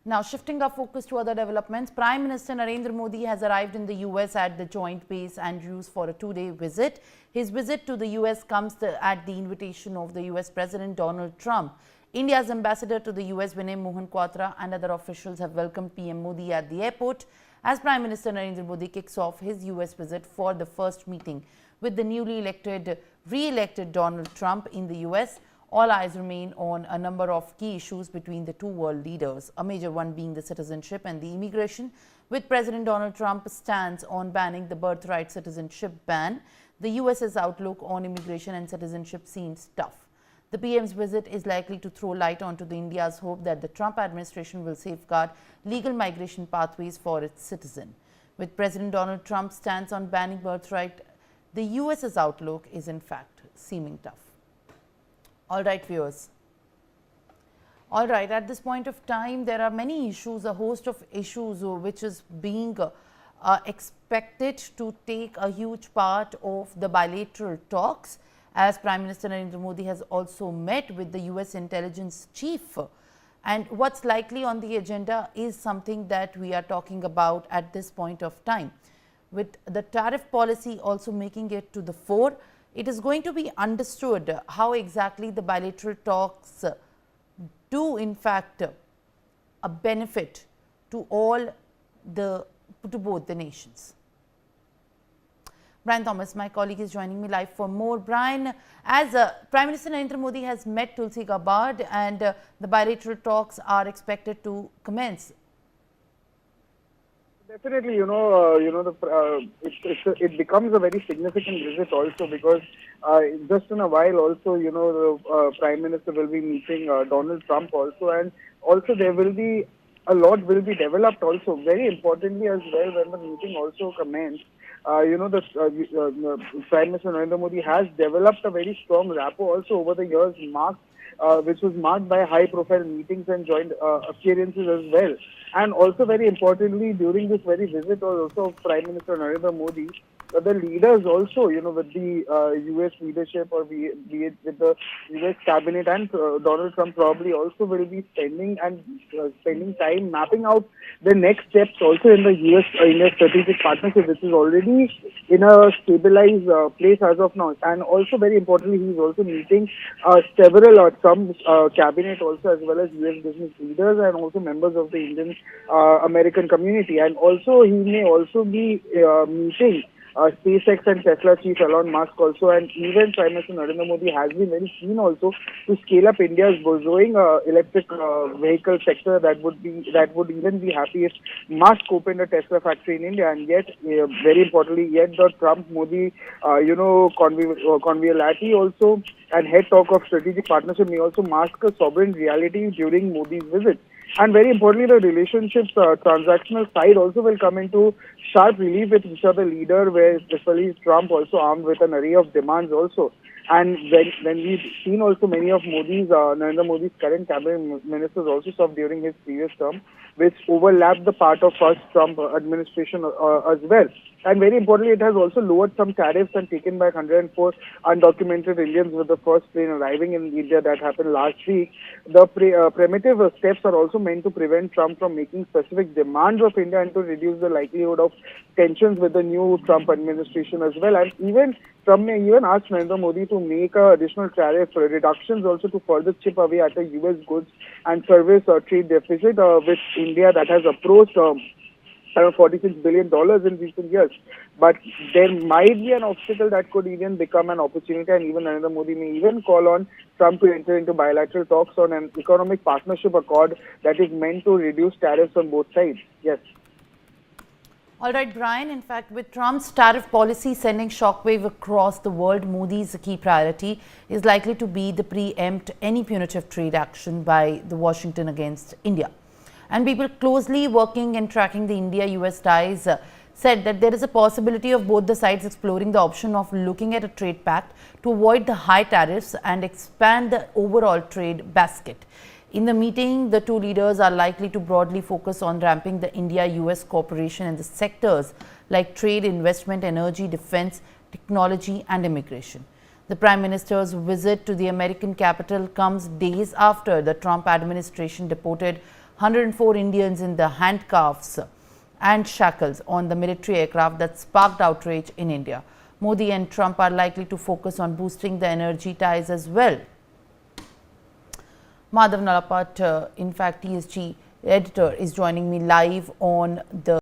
Now, shifting our focus to other developments, Prime Minister Narendra Modi has arrived in the US at the Joint Base Andrews for a two-day visit. His visit to the US comes at the invitation of the US President Donald Trump. India's ambassador to the US, Vinay Mohan Kwatra, and other officials have welcomed PM Modi at the airport as Prime Minister Narendra Modi kicks off his US visit for the first meeting with the newly re-elected Donald Trump in the US. All eyes remain on a number of key issues between the two world leaders, a major one being the citizenship and the immigration, with President Donald Trump's stance on banning the birthright citizenship ban. The US's outlook on immigration and citizenship seems tough. The PM's visit is likely to throw light onto India's hope that the Trump administration will safeguard legal migration pathways for its citizens. With President Donald Trump's stance on banning birthright, the US's outlook is in fact seeming tough. All right, viewers. All right, at this point of time, there are many issues, a host of issues which is being expected to take a huge part of the bilateral talks, as Prime Minister Narendra Modi has also met with the US intelligence chief. And what's likely on the agenda is something that we are talking about at this point of time. With the tariff policy also making it to the fore, it is going to be understood how exactly the bilateral talks do in fact a benefit to both the nations. Brian Thomas, my colleague, is joining me live for more. Brian, as Prime Minister Narendra Modi has met Tulsi Gabbard and the bilateral talks are expected to commence. Definitely, it becomes a very significant visit also because just in a while also, the Prime Minister will be meeting Donald Trump also, and also there will be a lot will be developed also. Very importantly as well, when the meeting also commenced, the Prime Minister Narendra Modi has developed a very strong rapport also over the years, which was marked by high-profile meetings and joint appearances as well. And also, very importantly, during this very visit also of Prime Minister Narendra Modi, the leaders also, with the US leadership or be it with the US cabinet and Donald Trump probably also will be spending time mapping out the next steps also in the US-India strategic partnership, which is already in a stabilized place as of now. And also, very importantly, he is also meeting several Trump cabinet also, as well as US business leaders and also members of the Indian American community. And also, he may also be meeting SpaceX and Tesla chief Elon Musk also, and even Prime Minister Narendra Modi has been very keen also to scale up India's growing electric vehicle sector. That would even be happy if Musk opened a Tesla factory in India. And yet, very importantly, the Trump-Modi conviviality also and head talk of strategic partnership may also mask a sovereign reality during Modi's visit. And very importantly, the relationships transactional side also will come into sharp relief with each other leader, where especially Trump also armed with an array of demands also. And when we've seen also many of Narendra Modi's current cabinet ministers also served during his previous term, which overlapped the part of first Trump administration as well. And very importantly, it has also lowered some tariffs and taken back 104 undocumented Indians with the first plane arriving in India that happened last week. The primitive steps are also meant to prevent Trump from making specific demands of India and to reduce the likelihood of tensions with the new Trump administration as well. And even Trump may even ask Narendra Modi to make additional tariff reductions also to further chip away at the US goods and service trade deficit with India that has approached around $46 billion in recent years. But there might be an obstacle that could even become an opportunity, and even Narendra Modi may even call on Trump to enter into bilateral talks on an economic partnership accord that is meant to reduce tariffs on both sides. Yes. All right, Brian. In fact, with Trump's tariff policy sending shockwave across the world, Modi's key priority is likely to be to preempt any punitive trade action by Washington against India. And people closely working and tracking the India-US ties said that there is a possibility of both the sides exploring the option of looking at a trade pact to avoid the high tariffs and expand the overall trade basket. In the meeting, the two leaders are likely to broadly focus on ramping the India-US cooperation in the sectors like trade, investment, energy, defense, technology and immigration. The Prime Minister's visit to the American capital comes days after the Trump administration deported 104 Indians in the handcuffs and shackles on the military aircraft that sparked outrage in India. Modi and Trump are likely to focus on boosting the energy ties as well. Madhav Nalapat, in fact, TSG editor, is joining me live on the